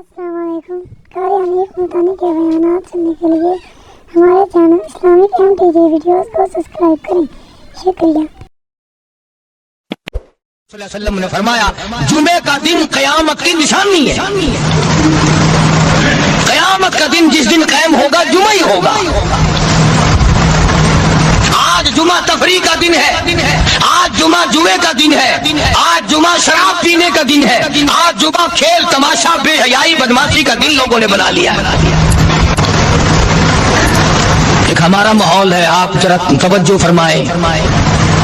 अस्सलाम वालेकुम। कारी अनीक मुल्तानी के बयानात सुनने के लिए हमारे चैनल इस्लामिक MTJ वीडियोस को सब्सक्राइब करें। शुक्रिया। वसल्लम ने फरमाया, जुमे का दिन कयामत की निशानी है। कयामत का दिन जिस दिन कायम होगा जुमा ही होगा। आज जुमा तफरी का दिन है, आज जुमा जुए का दिन है, आज जुमा शराब पीने का दिन है, आज जुमा खेल तमाशा बेहयाई बदमाशी का दिन लोगों ने बना लिया। एक हमारा माहौल है, आप जरा तवज्जो फरमाएं।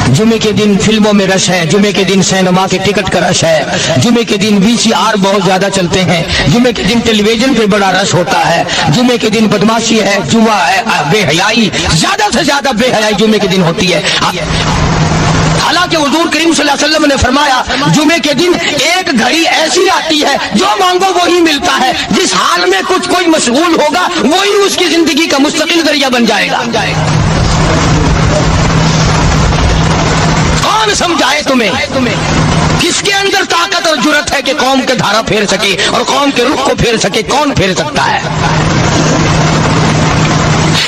जुमे के दिन फिल्मों में रश है, जुमे के दिन सिनेमा के टिकट का रश है, जुमे के दिन VCR बहुत ज्यादा चलते हैं, जुमे के दिन टेलीविजन पे बड़ा रश होता है, जुमे के दिन बदमाशी है, जुआ है, बेहयाई, ज्यादा से ज्यादा बेहयाई जुमे के दिन होती है। हालांकि हुजूर करीम सल्लल्लाहु अलैहि वसल्लम ने फरमाया, जुमे के दिन एक घड़ी ऐसी आती है जो मांगो वही मिलता है। जिस हाल में कुछ कोई मशगूल होगा वही उसकी जिंदगी का मुस्तकिल जरिया बन जाएगा। कौन समझाए तुम्हें किसके अंदर ताकत और जुर्रत है कि कौम के धारा फेर सके और कौम के रुख को फेर सके? कौन फेर सकता है?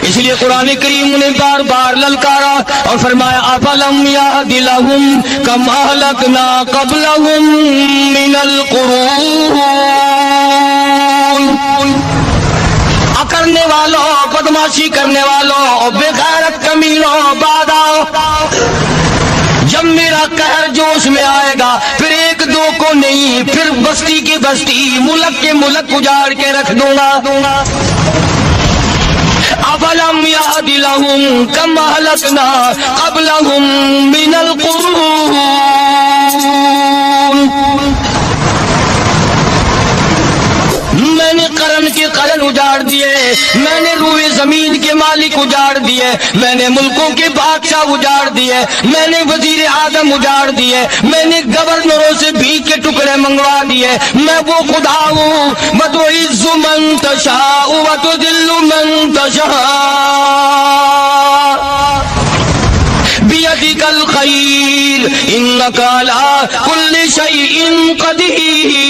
इसलिए कुरान करीम ने बार बार ललकारा और फरमाया, अफलम यादिलहुम कमा अहलकना क़ब्लहुम मिनल कुरून। करने वालों, बदमाशी करने वालों, बेगैरत कमीनों, बादाओं, जब मेरा कहर जोश में आएगा फिर एक दो को नहीं, फिर बस्ती की बस्ती, मुल्क के मुल्क उजाड़ के रख दूंगा। अफलम यादिलहुम कमा अहलकना क़ब्लहुम मिनल कुरून। मैंने करन के करन उजाड़ दिए, मैंने रूए जमीन के मालिक उजाड़ दिए, मैंने मुल्कों के बादशाह उजाड़ दिए, मैंने वजीर आजम उजाड़ दिए, मैंने गवर्नरों से भीख के टुकड़े मंगवा दिए। मैं वो खुदा हूँ, वतुइज़्ज़ु मन तशाअ वतुज़िल्लु मन तशाअ बियदिकल खैर इन्नका अला कुल्लि शैइन क़दीर।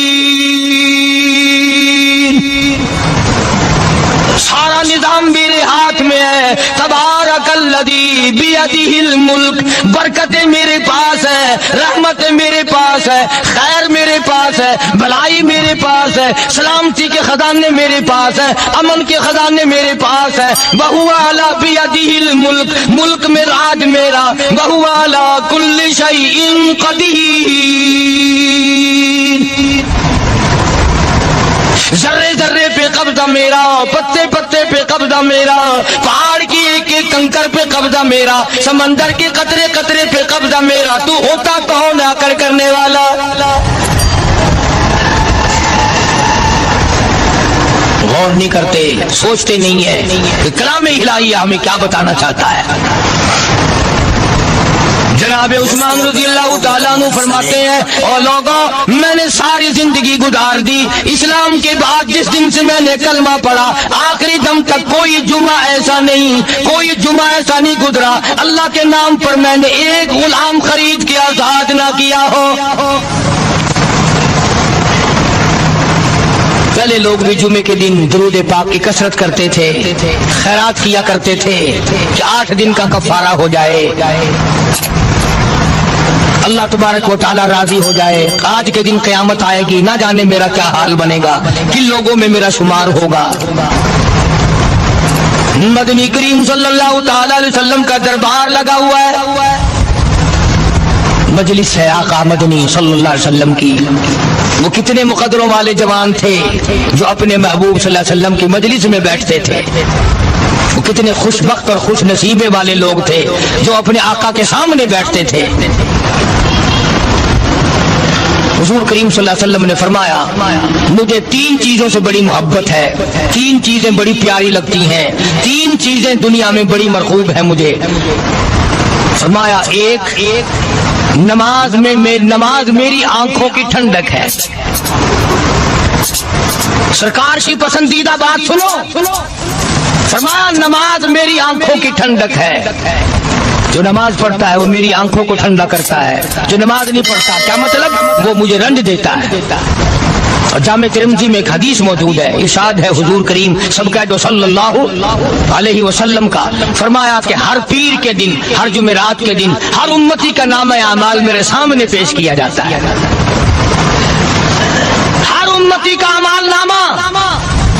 सारा निजाम मेरे हाथ में है। तबारकल्लज़ी बियदिहिल मुल्क। बरकतें मेरे पास है, रहमतें मेरे पास है, खैर मेरे पास है, भलाई मेरे पास है, सलामती के खजाने मेरे पास है, अमन के खजाने मेरे पास है। वहुवा अला बियदिहिल मुल्क। मुल्क में राज मेरा। वहुवा अला कुल्लि शैइन क़दीर। जर्रे जर्रे पे कब्जा मेरा, पत्ते पत्ते पे कब्जा मेरा, पहाड़ की एक एक कंकर पे कब्जा मेरा, समंदर के कतरे कतरे पे कब्जा मेरा। तू होता कौन आकर करने वाला? गौर नहीं करते, सोचते नहीं है कि कलाम इलाही हमें क्या बताना चाहता है। जनाब उस्मान रज़ियल्लाहु ताला अन्हु फरमाते हैं, और लोगों, मैंने सारी जिंदगी गुजार दी इस्लाम के बाद। जिस दिन से मैंने कलमा पढ़ा आखिरी दम तक कोई जुमा ऐसा नहीं, कोई जुमा ऐसा नहीं गुजरा अल्लाह के नाम पर मैंने एक गुलाम खरीद के आजाद ना किया हो। पहले लोग भी जुमे के दिन दुरूद पाक की कसरत करते थे, खैरात किया करते थे कि 8 दिन का कफारा हो जाए, अल्लाह तबारक व तआला राजी हो जाए। आज के दिन क़यामत आएगी, ना जाने मेरा क्या हाल बनेगा, किन लोगों में मेरा शुमार होगा। मदनी करीम सल्लल्लाहु तआला अलैहि वसल्लम का दरबार लगा हुआ है, मजलिस है आका मदनी सल्लल्लाहु अलैहि वसल्लम की। वो कितने मुकद्दरों वाले जवान थे जो अपने महबूब सल्लल्लाहु अलैहि वसल्लम की मजलिस में बैठते थे। वो कितने खुशबख्त और खुश नसीबे वाले लोग थे जो अपने आका के सामने बैठते थे। हुजूर करीम सल्लल्लाहु अलैहि वसल्लम ने फरमाया, मुझे 3 चीजों से बड़ी मोहब्बत है, 3 चीजें बड़ी प्यारी लगती हैं, 3 चीजें दुनिया में बड़ी मरगूब है मुझे। फरमाया, एक नमाज में नमाज मेरी आंखों की ठंडक है। सरकार की पसंदीदा बात सुनो। फरमाया, नमाज मेरी आंखों की ठंडक है। जो नमाज पढ़ता है वो मेरी आंखों को ठंडा करता है, जो नमाज नहीं पढ़ता क्या मतलब, वो मुझे रंज देता है। और जामे तिरमिज़ी में एक हदीस मौजूद है, इरशाद है हुजूर करीम सबका सल्लल्लाहु अलैहि वसल्लम का, फरमाया कि हर पीर के दिन, हर जुमेरात के दिन हर उम्मती का नाम अमाल मेरे सामने पेश किया जाता है। हर उम्मती का अमाल नामा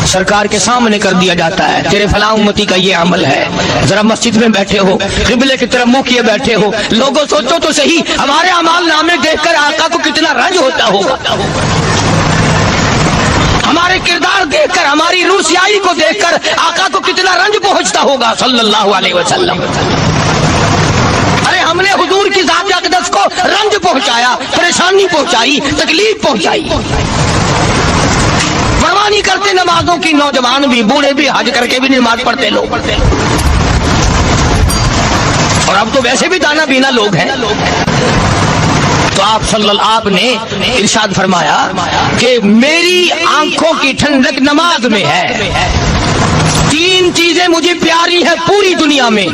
सरकार के सामने कर दिया जाता है। तेरे फलां उम्मती का ये अमल है। जरा मस्जिद में बैठे हो, किबले की तरफ मुंह किए बैठे हो, लोगों सोचो तो सही, हमारे अमाल नामे देखकर आका को कितना रंज होता होगा। हमारे किरदार देखकर, हमारी रूसियाई को देखकर आका को कितना रंज पहुंचता होगा सल्लल्लाहु अलैहि वसल्लम। अरे हमने हुजूर की ज़ात अक़दस को रंज पहुंचाया, परेशानी पहुंचाई, तकलीफ पहुंचाई। परवाह नहीं करते नमाजों की, नौजवान भी, बूढ़े भी, हज करके भी नमाज पढ़ते लोग। और अब तो वैसे भी दाना बीना लोग हैं। तो आपने इरशाद फरमाया कि मेरी आंखों की ठंडक नमाज में है। तीन चीजें मुझे प्यारी है पूरी दुनिया में,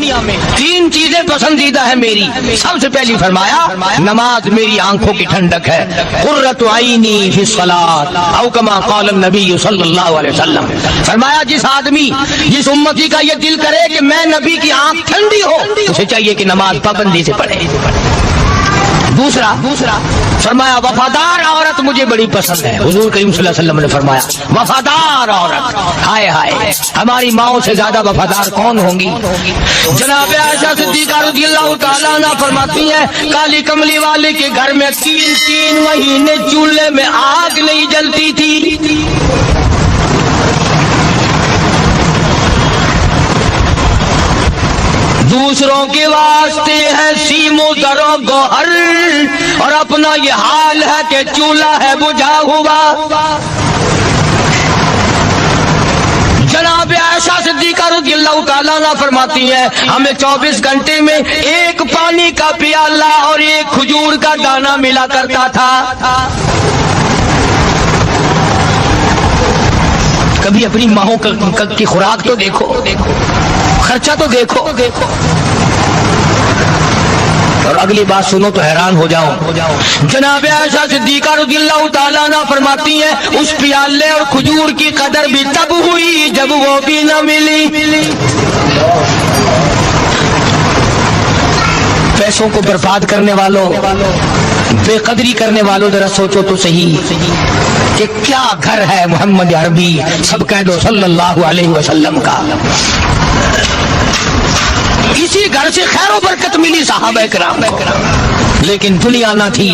तीन चीजें पसंदीदा है मेरी। सबसे पहली फरमाया नमाज मेरी आंखों की ठंडक है। कुर्रतु आईनी फी सलात औ कमा क़ाल नबी सल्लल्लाहु अलैहि वसल्लम। फरमाया जिस आदमी, जिस उम्मती का ये दिल करे कि मैं नबी की आंख ठंडी हो, उसे चाहिए कि नमाज पाबंदी से पढ़े। दूसरा फरमाया वफादार औरत मुझे बड़ी पसंद है। हुजूर करीम सल्लल्लाहु अलैहि वसल्लम ने फरमाया वफादार औरत, हाय हाय, हमारी माओ से ज्यादा वफादार कौन होंगी। जनाब आयशा सिद्दीक़ा रज़ियल्लाहु ताला अन्हा फरमाती हैं काली कमली वाले के घर में 3 महीने चूल्हे में आग नहीं जलती थी। दूसरों के वास्ते है सीमो दरो गोहर, और अपना ये हाल है कि चूल्हा है बुझा हुआ। जनाब आयशा सिद्दीक़ा रज़ियल्लाहु ताला अन्हा फरमाती है हमें 24 घंटे में एक पानी का प्याला और एक खजूर का दाना मिला करता था। कभी अपनी माहों की खुराक तो देखो, खर्चा तो देखो। और अगली बात सुनो तो हैरान हो जाओ। जनाब आयशा सिद्दीक़ा रज़ियल्लाहु ताला अन्हा फरमाती है उस प्याले और खजूर की कदर भी तब हुई जब वो भी न मिली। पैसों को बर्बाद करने वालों, बेकदरी करने वालों, जरा सोचो तो सही कि क्या घर है मोहम्मद अरबी सब कह दो सल्लल्लाहु अलैहि वसल्लम का। इसी घर से खैर बरकत मिली सहाबा किराम को। लेकिन दुनिया ना थी,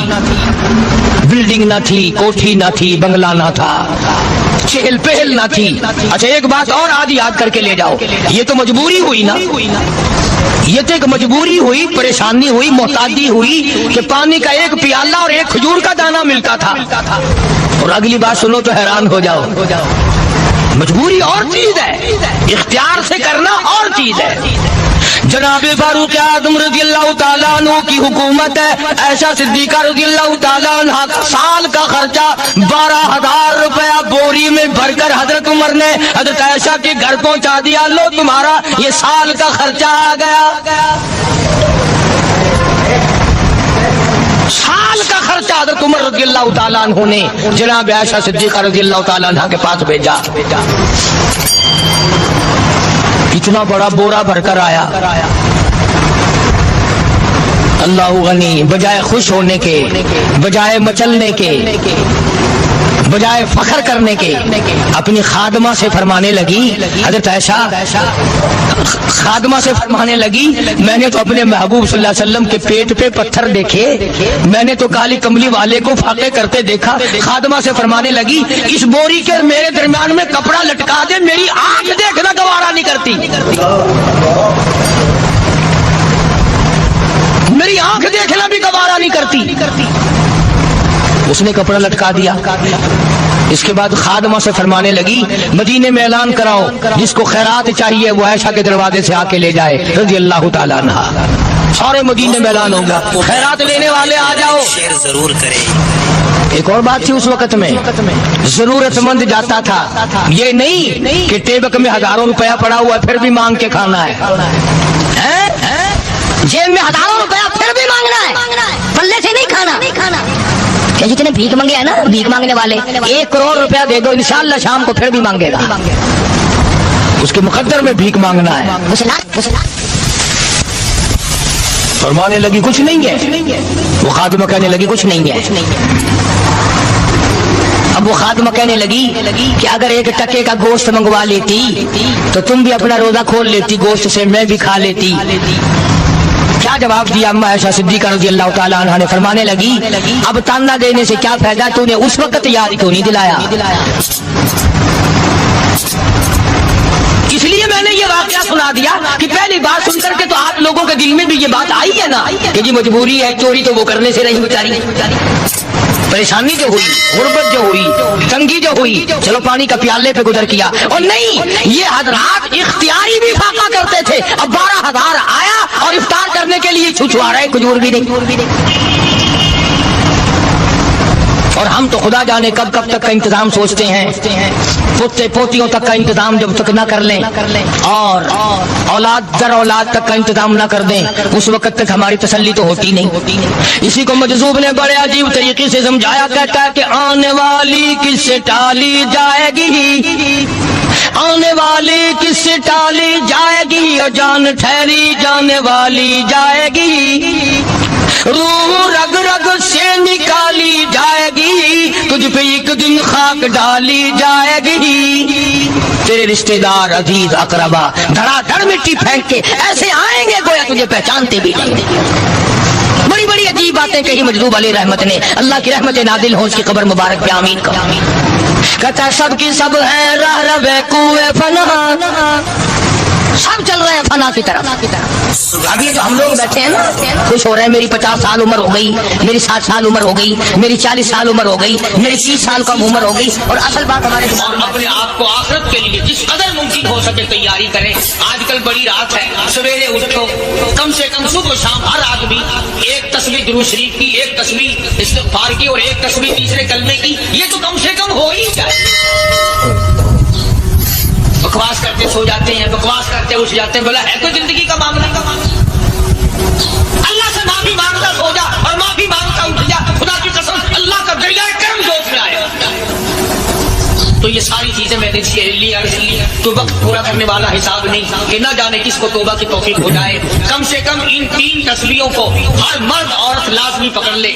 बिल्डिंग ना थी, कोठी ना थी, बंगला ना था, चहल पहल ना थी। अच्छा एक बात और आज याद करके ले जाओ, ये तो मजबूरी हुई ना, ये तो एक मजबूरी हुई, परेशानी हुई, मोहताजी हुई कि पानी का एक प्याला और एक खजूर का दाना मिलता था। और अगली बात सुनो तो हैरान हो जाओ। मजबूरी और चीज है, इख्तियार से करना और चीज है। जनाब फारूक आज़म रज़ियल्लाहु ताला अन्हु की हुकूमत है। आयशा सिद्दीक़ा रज़ियल्लाहु ताला अन्हा साल का खर्चा 12,000 रुपया बोरी में भरकर हजरत उमर ने हजरत आयशा के घर पहुंचा दिया। लो तुम्हारा ये साल का खर्चा आ गया। साल का खर्चा हजरत उमर रज़ियल्लाहु ताला अन्हु ने जनाब आयशा सिद्दीक़ा रज़ियल्लाहु ताला अन्हा के पास भेजा। इतना बड़ा बोरा भरकर आया। अल्लाह गनी, बजाय खुश होने के, बजाय मचलने के, बजाय फखर करने के, अपनी खादमा से फरमाने लगी, हज़रत आयशा खादमा से फरमाने लगी मैंने तो अपने महबूब सल्लल्लाहु अलैहि वसल्लम के पेट पे पत्थर देखे, मैंने तो काली कमली वाले को फाके करते देखा। खादमा से फरमाने लगी इस बोरी के मेरे दरमियान में कपड़ा लटका दे, मेरी आंख देखना गवारा नहीं करती, मेरी आंख देखना भी गवारा नहीं करती। उसने कपड़ा लटका दिया। इसके बाद खादमा से फरमाने लगी मदीने में ऐलान कराओ जिसको खैरात चाहिए वो आयशा के दरवाजे से आके ले जाए रज़ियल्लाहु ताला अन्हा। सारे मदीने में ऐलान होगा खैरात लेने वाले आ जाओ। शेयर जरूर करें। एक और बात थी उस वक्त में, जरूरतमंद जाता था, ये नहीं कि टेबक में हजारों रुपया पड़ा हुआ फिर भी मांग के खाना है, जेब में हजारों रुपया फिर भी मांगना है, पल्ले से नहीं खाना। یہ جتنے بھیک مانگے ہیں نا بھیک مانگنے والے 1 کروڑ روپیہ دے دو انشاءاللہ شام کو پھر بھی مانگے گا. اس کے مقدر میں بھیک مانگنا ہے. فرمانے لگی کچھ نہیں ہے. وہ خادمہ کہنے لگی کچھ نہیں ہے. اب وہ خادمہ کہنے لگی کہ اگر 1 ٹکے کا گوشت منگوا لیتی تو تم بھی اپنا روزہ کھول لیتی, گوشت سے میں بھی کھا لیتی. کیا جواب دیا اما عائشہ صدیقہ رضی اللہ تعالیٰ عنہ نے؟ فرمانے لگی اب تانا دینے سے کیا فائدہ, تو نے اس وقت یاد کیوں نہیں دلایا؟ اس لیے میں نے یہ واقعہ سنا دیا کہ پہلی بات سن کر کے تو آپ لوگوں کے دل میں بھی یہ بات آئی ہے نا کہ جی مجبوری ہے, چوری تو وہ کرنے سے رہی بیچاری. پریشانی جو ہوئی, غربت جو ہوئی, تنگی جو ہوئی, چلو پانی کا پیالے پہ گزر کیا. اور نہیں, یہ حضرات اختیاری بھی فاقہ کرتے تھے. اب 12,000 آیا اور افطار کرنے کے لیے چھچوا رہے, کھجور بھی نہیں. اور ہم تو خدا جانے کب تک کا انتظام سوچتے ہیں, پوتے پوتیوں تک کا انتظام جب تک نہ کر لیں اور اولاد در اولاد تک کا انتظام نہ کر دیں, اس وقت تک ہماری تسلی تو ہوتی نہیں. اسی کو مجذوب نے بڑے عجیب طریقے سے سمجھایا, کہتا ہے کہ آنے والی کس سے ٹالی جائے گی, آنے والی کس سے ٹالی جائے گی, اور جان ٹھہری جانے والی جائے گی, روح رگ رگ سے نکالی جائے گی, تجھ پہ ایک دن خاک ڈالی جائے گی. تیرے رشتہ دار عزیز اقربا دھڑا دھڑ مٹی پھینک کے ایسے آئیں گے گویا تجھے پہچانتے بھی نہیں. بڑی بڑی عجیب باتیں کہی مجذوب علیہ رحمت نے. اللہ کی رحمت نازل ہو اس کی قبر مبارک پہ آمین کا. کہتا ہے سب کی سب ہے راہ رہے کوئے فنا, سب چل رہے ہیں فنا کی طرف. اب یہ جو ہم لوگ بیٹھے ہیں نا خوش ہو رہے ہیں, میری 50 سال عمر ہو گئی, میری 60 سال عمر ہو گئی, میری 40 سال عمر ہو گئی, میری 30 سال کم عمر ہو گئی. اور اصل بات ہمارے اپنے آپ کو آخرت کے لیے جس قدر ممکن ہو سکے تیاری کریں. آج کل بڑی رات ہے, سویرے اٹھو, کم سے کم صبح شام ہر آدمی 1 تسبیح درود شریف کی, 1 تسبیح استغفار کی اور 1 تسبیح تیسرے کلمے کی, یہ تو کم سے کم ہو ہی جائے. بکواس کرتے سو جاتے ہیں, بکواس کرتے اٹھ جاتے ہیں. بولا ہے کوئی زندگی کا معاملہ, اللہ سے معافی مانگتا سو جا اور معافی مانگتا اٹھ جا. خدا کی قسم اللہ کا دریائے کرم دوست رہا ہے. تو یہ ساری چیزیں میں نے لیا تو وقت پورا کرنے والا حساب نہیں کہ نہ جانے کس کو توبہ کی توفیق ہو جائے. کم سے کم ان 3 تسبیحوں کو ہر مرد عورت لازمی پکڑ لے.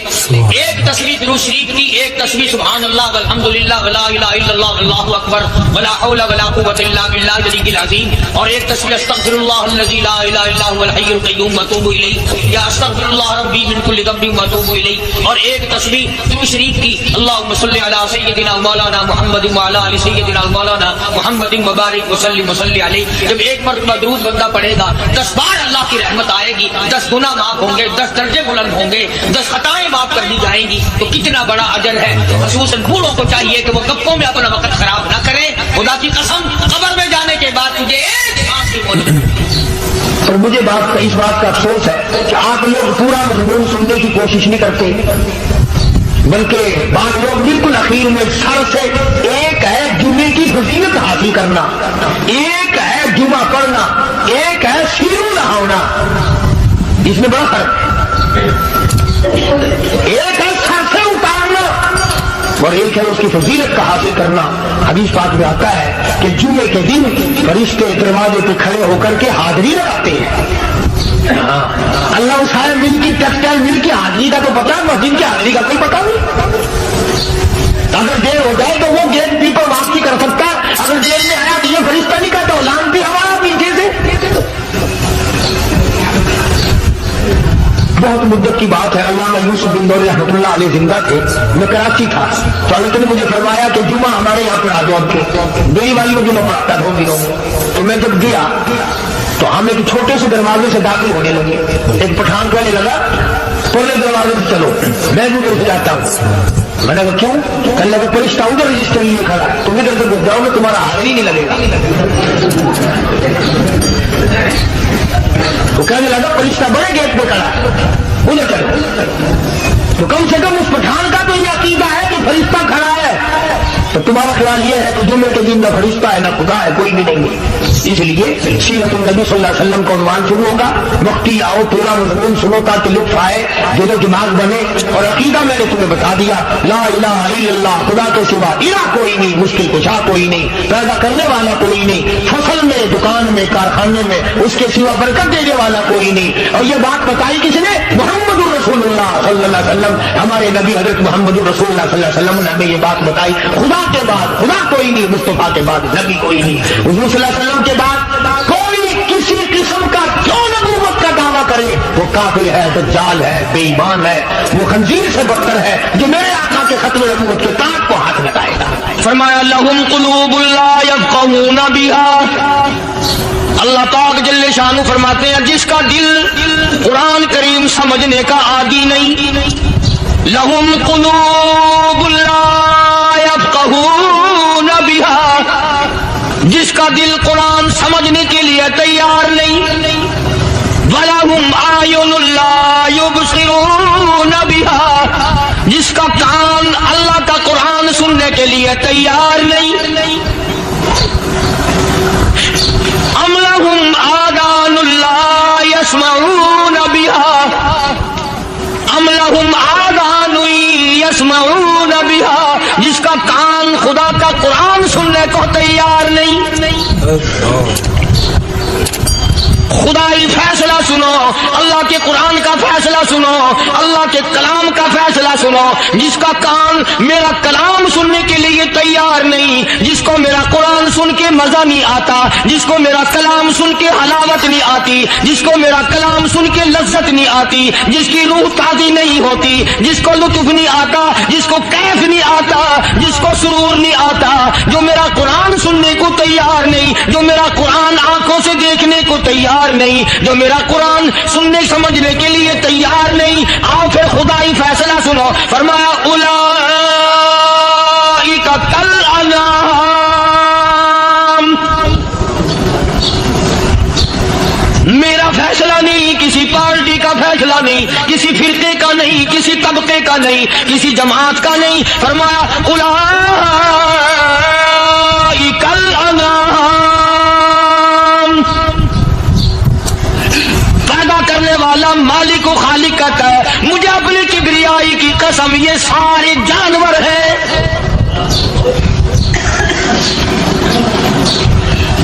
1 تسبیح درود شریف کی, 1 تسبیح سبحان اللہ والحمدللہ ولا الہ الا اللہ واللہ اکبر ولا حول ولا قوت الا باللہ العلی العظیم, اور 1 تسبیح استغفر اللہ الذی لا الہ الا هو الحی القیوم واتوب الیہ, یا استغفر اللہ ربی من کل ذنب واتوب الیہ, اور 1 تسبیح درود شریف کی اللہم صلی علی سیدنا مولانا محمد وعلی آل سیدنا مولانا محمد مبارک وسلم وصلی علیہ. جب 1 مرتبہ درود بندہ پڑھے گا 10 بار اللہ کی رحمت آئے گی, 10 گناہ معاف ہوں گے, 10 درجے بلند ہوں گے, 10 خطائیں معاف کر دی جائیں گی. تو کتنا بڑا اجر ہے. خصوصاً بوڑھوں کو چاہیے کہ وہ گپوں میں اپنا وقت خراب نہ کریں. خدا کی قسم قبر میں جانے کے بعد تجھے ایک سانس کی موت. اور مجھے اس بات کا افسوس ہے کہ آپ لوگ پورا مضمون سننے کی کوشش نہیں کرتے, بلکہ بعض لوگ بالکل اخیر میں سر سے. ایک ہے جمعے کی فضیلت حاصل کرنا, ایک ہے جمعہ پڑھنا, ایک ہے سیرو نہانا. اس میں بڑا فرق ہے. ایک ہے سر سے اتارنا اور ایک ہے اس کی فضیلت کا حاصل کرنا. حدیث پاک میں آتا ہے کہ جمعے کے دن فرشتے دروازے پہ کھڑے ہو کر کے حاضری لگاتے ہیں. اللہ سارے مل کی ٹیکسٹائل مل کی حاضری کا تو پتا, مسجد کی حاضری کا کوئی پتا نہیں. اگر دیر ہو جائے تو وہ گیٹ پیپر واپسی کر سکتا ہے. اگر دیر میں آیا تو یہ فرشتہ نہیں کرتا, لان بھی ہمارا پیچھے سے. بہت مدت کی بات ہے. علامہ یوسف بن دور رحمۃ اللہ علیہ زندہ تھے, میں کراچی تھا, تو اللہ نے مجھے فرمایا کہ جمعہ ہمارے یہاں پڑھا دو. اب کے میری والی کو جمعہ پڑھتا 2 دنوں میں. تو میں جب گیا تو ہم ایک چھوٹے سے دروازے سے داخل ہونے لگے. ایک پٹھان کہنے لگا پورے دروازے سے چلو, میں بھی ادھر سے جاتا ہوں. میں نے کہا کیوں؟ کہنے لگا فرشتہ ادھر رجسٹر لیے کھڑا ہے, تم ادھر سے جاؤ گے تمہارا حاضری نہیں لگے گا. وہ کہنے لگا فرشتہ بڑے گیٹ پہ کھڑا ہے, ادھر چلو. تو کم سے کم اس پٹھان کا تو یہ عقیدہ ہے کہ فرشتہ کھڑا ہے, تو تمہارا خیال یہ ہے کہ جمعے کے دن نہ فرشتہ ہے نہ خدا ہے، کوئی بھی نہیں ہے۔ اس لیے سیرت النبی صلی اللہ علیہ وسلم کا عنوان شروع ہوگا، وقتی آؤ پورا مضمون سنو تاکہ لطف آئے، دل و دماغ بنے، اور عقیدہ میں نے تمہیں بتا دیا، لا الہ الا اللہ، خدا کے سوا الہ کوئی نہیں، مشکل کشا کوئی نہیں، پیدا کرنے والا کوئی نہیں، فصل میں، دکان میں، کارخانے میں اس کے سوا برکت دینے والا کوئی نہیں۔ اور یہ بات بتائی کس نے؟ محمد رسول اللہ صلی اللہ علیہ وسلم، ہمارے نبی حضرت محمد رسول اللہ صلی اللہ علیہ وسلم نے ہمیں یہ بات بتائی، خدا کے بعد خدا کوئی نہیں، مصطفیٰ کے بعد نبی کوئی نہیں، حضور صلی اللہ علیہ وسلم کے بعد کوئی کسی قسم کا کیوں نبوت کا دعویٰ کرے وہ کافر ہے، دجال ہے، بے ایمان ہے، وہ خنزیر سے بدتر ہے جو میرے آقا کے ختم نبوت کے تاج کو ہاتھ لگائے گا۔ فرمایا لہم قلوب لا یفقہون بہا، اللہ پاک جل شانہ فرماتے ہیں جس کا دل قرآن کریم سمجھنے کا عادی نہیں، لہم قلوب لا یفقہون بہا، جس کا دل قرآن سمجھنے کے لیے تیار نہیں، وَلَهُمْ أَعْيُنٌ لَا يُبْصِرُونَ بِهَا، جس کا کان اللہ کا قرآن سننے کے لیے تیار نہیں، أَمْ لَهُمْ آذَانٌ لَا يَسْمَعُونَ بِهَا، أَمْ لَهُمْ آذَانٌ يَسْمَعُونَ بِهَا، جس کا کان خدا کا قرآن سننے کو تیار نہیں۔ خدائی فیصلہ سنو، اللہ کے قرآن کا فیصلہ سنو، اللہ کے کلام کا فیصلہ سنو، جس کا کان میرا کلام سننے کے لیے تیار نہیں، جس کو میرا قرآن سن کے مزہ نہیں آتا، جس کو میرا کلام سن کے حلاوت نہیں آتی، جس کو میرا کلام سن کے لذت نہیں آتی، جس کی روح تازی نہیں ہوتی، جس کو لطف نہیں آتا، جس کو کیف نہیں آتا، جس کو سرور نہیں آتا، جو میرا قرآن سننے کو تیار نہیں، جو میرا قرآن آنکھوں سے دیکھنے کو تیار نہیں، جو میرا قرآن سننے سمجھنے کے لیے تیار نہیں، آؤ پھر خدائی فیصلہ سنو۔ فرمایا اولئک کالانعام، میرا فیصلہ نہیں، کسی پارٹی کا فیصلہ نہیں، کسی فرقے کا نہیں، کسی طبقے کا نہیں، کسی جماعت کا نہیں، فرمایا اولئک کالانعام، والا مالک و خالق کہتا ہے مجھے اپنی کبریائی کی قسم یہ سارے جانور ہیں،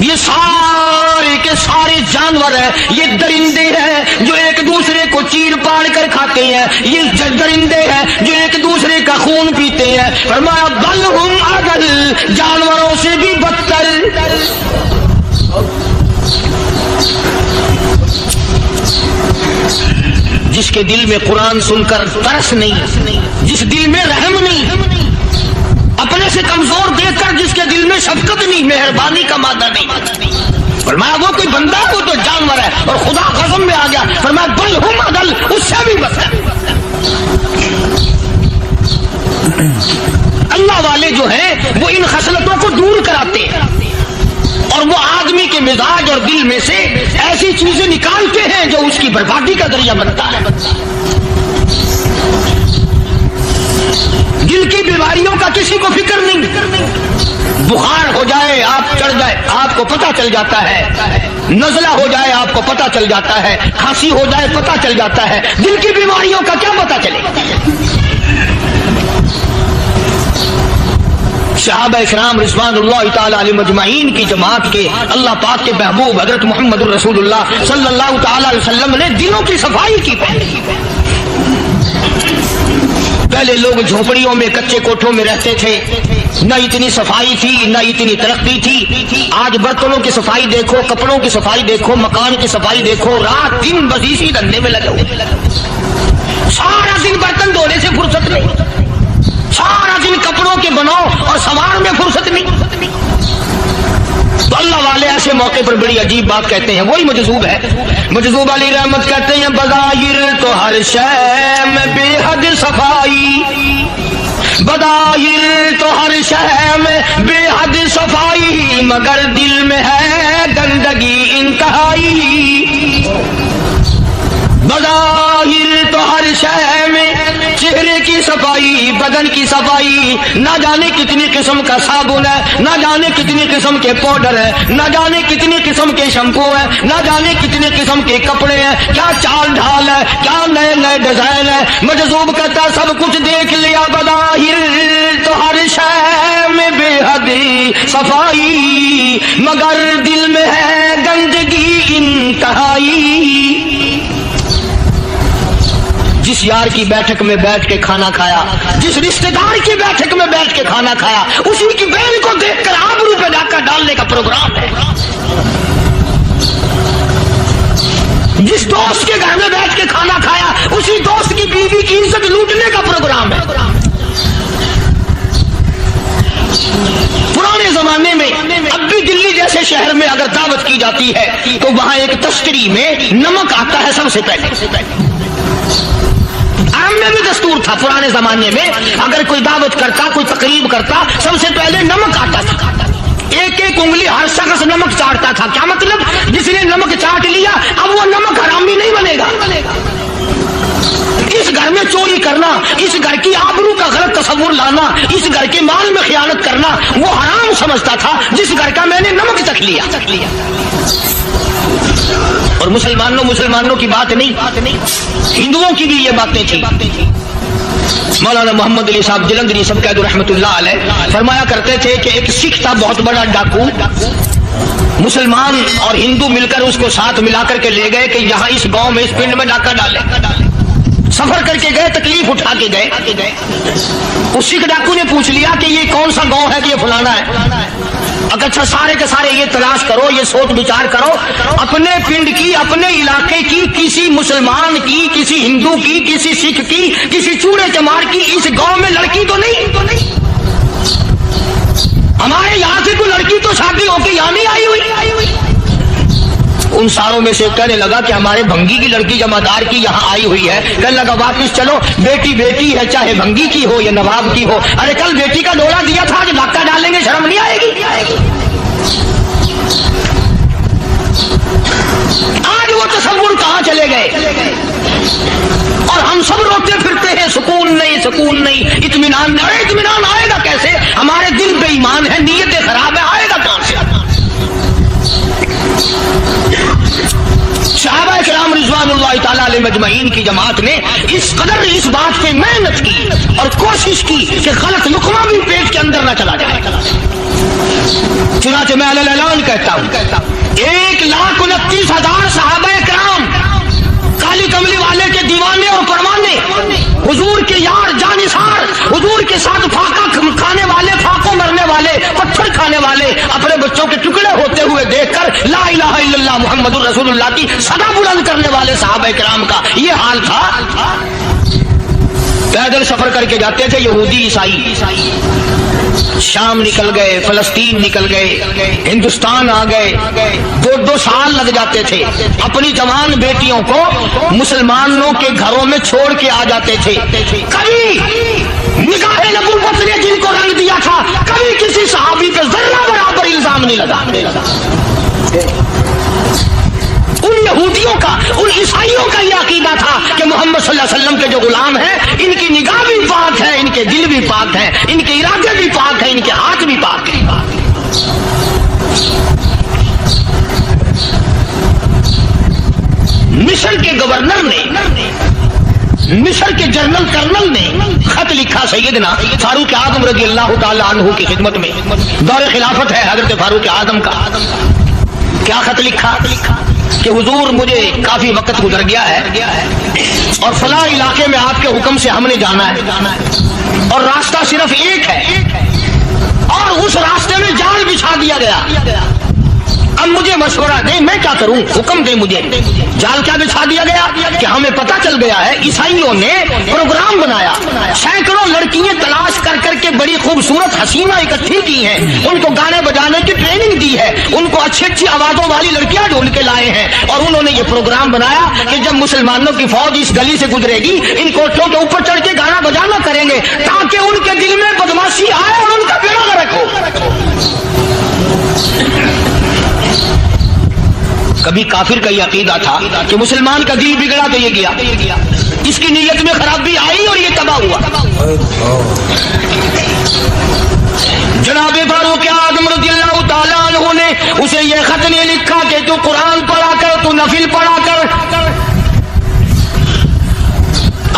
یہ سارے کے سارے جانور ہیں، یہ درندے ہیں جو ایک دوسرے کو چیر پاڑ کر کھاتے ہیں، یہ درندے ہیں جو ایک دوسرے کا خون پیتے ہیں۔ فرمایا بل ہم اضل، جانوروں سے بھی بدتر۔ جس کے دل میں قرآن سن کر ترس نہیں، جس دل میں رحم نہیں، اپنے سے کمزور دیکھ کر جس کے دل میں شفقت نہیں، مہربانی کا مادہ نہیں، فرمایا وہ کوئی بندہ ہے، وہ تو جانور ہے۔ اور خدا قسم میں آ گیا، فرمایا بل ہم اضل، اس سے بھی بدتر۔ اللہ والے جو ہیں وہ ان خصلتوں کو دور کراتے ہیں، اور وہ آدمی کے مزاج اور دل میں سے ایسی چیزیں نکالتے ہیں جو اس کی بربادی کا ذریعہ بنتا ہے۔ دل کی بیماریوں کا کسی کو فکر نہیں، بخار ہو جائے آپ چڑھ جائے آپ کو پتہ چل جاتا ہے، نزلہ ہو جائے آپ کو پتہ چل جاتا ہے، کھانسی ہو جائے پتہ چل جاتا ہے، دل کی بیماریوں کا کیا پتہ چلے؟ صحابہ اکرام رضوان اللہ تعالی علیہ مجمعین کی جماعت کے اللہ پاک کے محبوب حضرت محمد رسول اللہ صلی اللہ تعالی علیہ وسلم نے دلوں کی صفائی کی۔ پہلے لوگ جھونپڑیوں میں کچے کوٹھوں میں رہتے تھے، نہ اتنی صفائی تھی نہ اتنی ترقی تھی۔ آج برتنوں کی صفائی دیکھو، کپڑوں کی صفائی دیکھو، مکان کی صفائی دیکھو، رات دن بس اسی دھندے میں لگے ہوئے، سارا دن برتن دھونے سے فرصت نہیں، سارا دن کپڑوں کے بناؤ اور سوار میں فرصت نہیں۔ تو اللہ والے ایسے موقع پر بڑی عجیب بات کہتے ہیں، وہی مجذوب ہے، مجذوب علی رحمت کہتے ہیں بظاہر تو ہر شے میں بے حد صفائی، بظاہر تو ہر شے میں بے حد صفائی، مگر دل میں ہے گندگی انتہائی۔ بظاہر تو ہر شے میں چہرے की सफाई, बदन की सफाई, ना जाने कितनी किस्म का साबुन है, ना जाने कितनी किस्म के पाउडर है, ना जाने कितनी किस्म के शैम्पू है, ना जाने कितने किस्म के कपड़े हैं, क्या चाल ढाल है, क्या नए नए डिजाइन है। मजजूब कहता सब कुछ देख लिया बदाहिर तो हर शय में बेहदी सफाई, मगर दिल में है गंदगी इंतहाई। जिस यार की बैठक में बैठ के खाना खाया, जिस रिश्तेदार की बैठक में बैठ के खाना खाया, उसी की बहन को देखकर आबरू पे डाका डालने का प्रोग्राम है। जिस दोस्त के घर में बैठ के खाना खाया, उसी दोस्त की बीवी की इज्जत लूटने का प्रोग्राम है। पुराने जमाने में अब भी दिल्ली जैसे शहर में अगर दावत की जाती है तो वहां एक तस्करी में नमक आता है सबसे पहले। आम में भी दस्तूर था पुराने जमाने में, अगर कोई दावत करता, कोई तकरीब करता, सबसे पहले नमक आता था। एक एक उंगली हर शख्स नमक चाटता था। क्या मतलब? जिसने नमक चाट लिया अब वो नमक हरामी नहीं बनेगा। इस घर में चोरी करना, इस घर की आबरू का गलत तस्वुर लाना, इस घर के माल में खयानत करना वो हराम समझता था जिस घर का मैंने नमक चख लिया। और मुसलमानों की बात नहीं, हिंदुओं की भी ये बातें थी। मौलाना मोहम्मद अली साहब जलंधरी सब कहते रहमतुल्लाह अलैह फरमाया करते थे कि एक सिख था बहुत बड़ा डाकू, मुसलमान और हिंदू मिलकर उसको साथ मिलाकर के ले गए कि यहाँ इस गांव में, इस पिंड में डाका डाले। सफर करके गए, तकलीफ उठा के गए। उस सिख डाकू ने पूछ लिया कि ये कौन सा गांव है कि ये फलाना है। अगर अच्छा सारे के सारे ये तलाश करो, ये सोच विचार करो, अपने पिंड की, अपने इलाके की, किसी मुसलमान की, किसी हिंदू की, किसी सिख की, किसी चूड़े चमार की इस गांव में लड़की तो नहीं। हमारे यहाँ से कोई लड़की तो शादी होके यहाँ नहीं आई हुई। उन सारों में से कहने लगा कि हमारे भंगी की लड़की जमादार की यहाँ आई हुई है। कहने लगा वापिस चलो, बेटी बेटी है, चाहे भंगी की हो या नवाब की हो। अरे कल बेटी का डोला दिया था, आज धक्का डालेंगे, शर्म नहीं आएगी? आज वो तस्वुर कहाँ चले गए? और हम सब रोते फिरते हैं, सुकून नहीं, इत्मीनान। अरे इत्मीनान आएगा कैसे? हमारे दिल बेईमान है, नीयतें खराब है, आएगा कहां से? सहाबा किराम रिज़वानुल्लाह ताला अलैहिम अजमईन की जमात ने इस कदर इस बात पे मेहनत की और कोशिश की कि गलत लुकमा भी पेट के अंदर न चला जाए। चुनाचे मैं ऐलान कहता हूं, 1,29,000 सहाबा किराम काली कमली वाले के दीवाने और परवाने, हुजूर के यार जानिसार, हुजूर के साथ फाका खाने वाले, फाकों मरने वाले, पत्थर खाने वाले, अपने बच्चों के टुकड़े होते हुए देखकर ला इलाहा इल्लल्लाह मुहम्मदुर रसूलुल्लाह की सदा बुलंद करने वाले सहाबा किराम का ये हाल था। पैदल सफर करके जाते थे यहूदी ईसाई, शाम निकल गए, फलस्तीन निकल गए, हिंदुस्तान आ गए, 2-2 साल लग जाते थे। अपनी जवान बेटियों को मुसलमानों के घरों में छोड़ के आ जाते थे। कभी निगाहे नबूवत ने जिनको रंग दिया था, कभी किसी सहाबी पे जर्रा बराबर इल्जाम नहीं लगा। उन यहूदियों का, उन ईसाइयों का यह अकीदा था कि मोहम्मद सल्लल्लाहु अलैहि वसल्लम के जो गुलाम हैं, इनकी निगाह भी पाक है, इनके दिल भी पाक है, इनके इरादे भी पाक है, इनके हाथ भी पाक है। मिस्र के गवर्नर ने, मिस्र के जनरल कर्नल ने खत लिखा सैयदना फारूक आजम रज़ी अल्लाह ताला अन्हु की खिदमत में। दौर खिलाफत है हजरत फारूक आजम का। क्या खत लिखा कि हुजूर मुझे काफी वक्त गुजर गया है और फला इलाके में आपके हुक्म से हमने जाना है और रास्ता सिर्फ एक है और उस रास्ते में जाल बिछा दिया गया। अब मुझे मशवरा दे, मैं क्या करूं, हुक्म दे मुझे। जाल क्या बिछा दिया गया कि हमें पता चल गया है ईसाइयों ने प्रोग्राम बनाया, सैकड़ों लड़कियां तलाश कर करके बड़ी खूबसूरत हसीना इकट्ठी की हैं, उनको गाने बजाने की ट्रेनिंग दी है, उनको अच्छी अच्छी आवाजों वाली लड़कियां ढूंढ के लाए हैं और उन्होंने ये प्रोग्राम बनाया कि जब मुसलमानों की फौज इस गली से गुजरेगी, इन कोठों के ऊपर चढ़ के गाना बजाना करेंगे ताकि उनके दिल में बदमाशी आए और उनका बेड़ा गर्क हो। کبھی کافر کا یہ عقیدہ تھا کہ مسلمان کا دل بگڑا تو یہ گیا، اس کی نیت میں خرابی آئی اور یہ تباہ ہوا۔ جناب فاروق اعظم رضی اللہ تعالیٰ عنہ نے اسے یہ خط نہیں لکھا کہ تو قرآن پڑھا کر، تو نفل پڑھا کر۔